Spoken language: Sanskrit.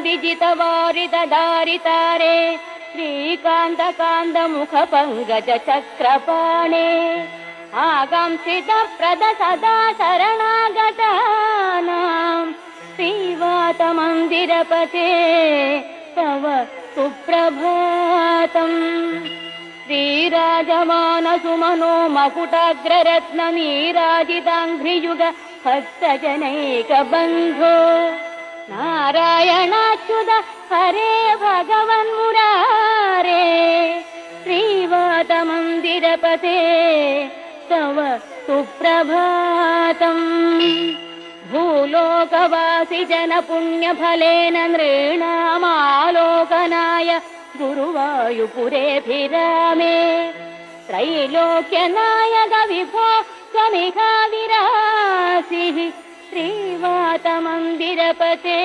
विजितवारिदधारितारे श्रीकान्तकान्तमुखपङ्कजचक्रपाणे आकांक्षितप्रद सदा शरणागतानां श्रीवातमन्दिरपते तव सुप्रभातम्। श्रीराजमानसुमनो मकुटाग्ररत्ननीराजिताङ्घ्रियुग भक्तजनैकबन्धो नारायणाच्युत हरे भगवन्मुरारे श्रीवातमन्दिरपते तव सुप्रभातम्। भूलोकवासि जनपुण्यफलेन नृणामालोकनाय गुरुवायुपुरेऽभिरामे त्रैलोक्यनायक विभो त्वमिहाविरासिः श्रीवातमन्दिरपते।